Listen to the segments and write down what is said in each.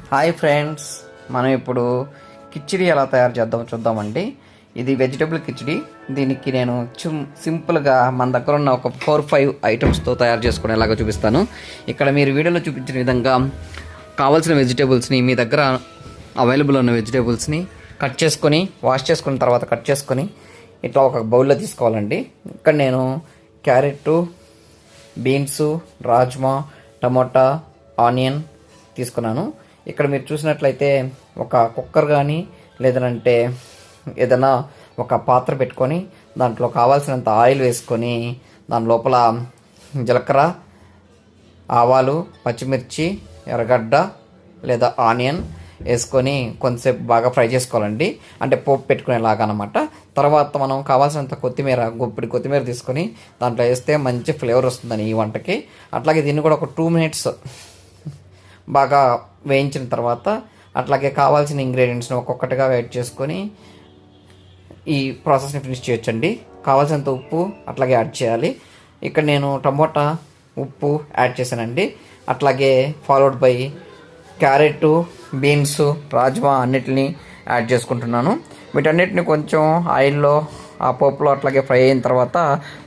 Hi friends, మనం ఇప్పుడు కిచిడి ఎలా తయారు చూద్దామండి. ఇది వెజిటబుల్ కిచిడి. దీనికి నేను సింపుల్గా మన దగ్గర ఉన్న ఒక 4-5 ఐటమ్స్తో తయారు చేసుకునేలాగా చూపిస్తాను. ఇక్కడ మీరు వీడియోలో చూపించిన విధంగా కావాల్సిన వెజిటేబుల్స్ని, మీ దగ్గర అవైలబుల్ ఉన్న వెజిటేబుల్స్ని కట్ చేసుకొని, వాష్ చేసుకున్న తర్వాత కట్ చేసుకొని ఇట్లా ఒక బౌల్లో తీసుకోవాలండి. ఇక్కడ నేను carrot, beans, rajma, tomato, onion తీసుకున్నాను. ఇక్కడ మీరు చూసినట్లయితే ఒక కుక్కర్ కానీ లేదంటే ఏదైనా ఒక పాత్ర పెట్టుకొని దాంట్లో కావాల్సినంత ఆయిల్ వేసుకొని దాని లోపల జీలకర్ర, ఆవాలు, పచ్చిమిర్చి, ఎర్రగడ్డ లేదా ఆనియన్ వేసుకొని కొంతసేపు బాగా ఫ్రై చేసుకోవాలండి. అంటే పోపు పెట్టుకునేలాగా అనమాట. తర్వాత మనం కావాల్సినంత గుప్పిడి కొత్తిమీర తీసుకొని దాంట్లో వేస్తే మంచి ఫ్లేవర్ వస్తుందని ఈ వంటకి. అట్లాగే దీన్ని కూడా ఒక 2 minutes బాగా వేయించిన తర్వాత అట్లాగే కావాల్సిన ఇంగ్రీడియంట్స్ని ఒక్కొక్కటిగా యాడ్ చేసుకొని ఈ ప్రాసెస్ని ఫినిష్ చేయొచ్చండి. కావాల్సినంత ఉప్పు అట్లాగే యాడ్ చేయాలి. ఇక్కడ నేను టమోటా, ఉప్పు యాడ్ చేశానండి. అట్లాగే followed by carrot, beans, rajma అన్నిటిని యాడ్ చేసుకుంటున్నాను. వీటన్నిటిని కొంచెం ఆయిల్లో, ఆ పోపులో అట్లాగే ఫ్రై అయిన తర్వాత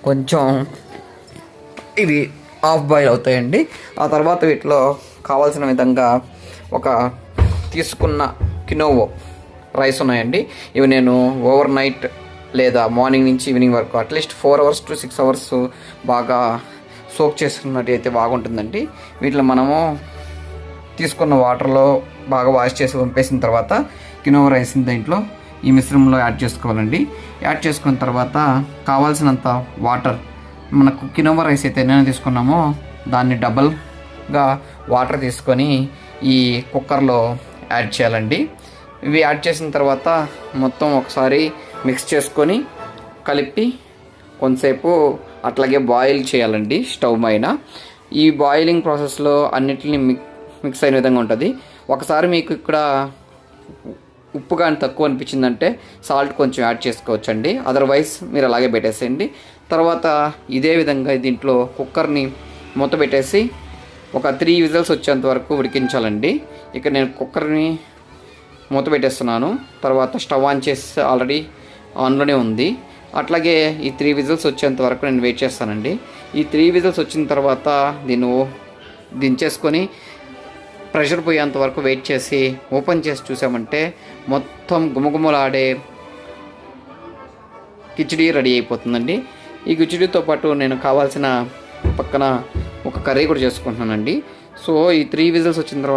కొంచెం ఇవి హాఫ్ బాయిల్ అవుతాయండి. ఆ తర్వాత వీటిలో కావాల్సిన విధంగా ఒక తీసుకున్న కినోవో రైస్ ఉన్నాయండి. ఇవి నేను ఓవర్ నైట్ లేదా మార్నింగ్ నుంచి ఈవినింగ్ వరకు అట్లీస్ట్ 4 hours to 6 hours బాగా సోక్ చేసుకున్నట్టు అయితే బాగుంటుందండి. వీటిలో మనము తీసుకున్న వాటర్లో బాగా వాష్ చేసి పంపేసిన తర్వాత కినోవా రైస్ని దీంట్లో ఈ మిశ్రమంలో యాడ్ చేసుకోవాలండి. యాడ్ చేసుకున్న తర్వాత కావాల్సినంత వాటర్, మనకు కినోవా రైస్ అయితే ఎన్నైనా తీసుకున్నామో దాన్ని డబల్గా వాటర్ తీసుకొని ఈ కుక్కర్లో యాడ్ చేయాలండి. ఇవి యాడ్ చేసిన తర్వాత మొత్తం ఒకసారి మిక్స్ చేసుకొని కలిపి కొంతసేపు అట్లాగే బాయిల్ చేయాలండి స్టవ్ పైన. ఈ బాయిలింగ్ ప్రాసెస్లో అన్నిటిని మిక్స్ అయిన విధంగా ఉంటుంది. ఒకసారి మీకు ఇక్కడ ఉప్పు కానీ తక్కువ అనిపించిందంటే సాల్ట్ కొంచెం యాడ్ చేసుకోవచ్చండి. అదర్వైజ్ మీరు అలాగే పెట్టేసేయండి. తర్వాత ఇదే విధంగా దీంట్లో కుక్కర్ని మూత పెట్టేసి ఒక 3 విజిల్స్ వచ్చేంత వరకు ఉడికించాలండి. ఇక్కడ నేను కుక్కర్ని మూత పెట్టేస్తున్నాను. తర్వాత స్టవ్ ఆన్ చేసి ఆల్రెడీ ఆన్లోనే ఉంది. అట్లాగే ఈ 3 విజిల్స్ వచ్చేంత వరకు నేను వెయిట్ చేస్తానండి. ఈ 3 విజిల్స్ వచ్చిన తర్వాత దీన్ని దించేసుకొని ప్రెషర్ పోయేంత వరకు వెయిట్ చేసి ఓపెన్ చేసి చూసామంటే మొత్తం గుమగుమలాడే కిచిడి రెడీ అయిపోతుందండి. ఈ కిచిడితో పాటు నేను కావాల్సిన పక్కన ఒక కర్రీ కూడా చేసుకుంటున్నానండి. సో ఈ 3 విజిల్స్ వచ్చిన తర్వాత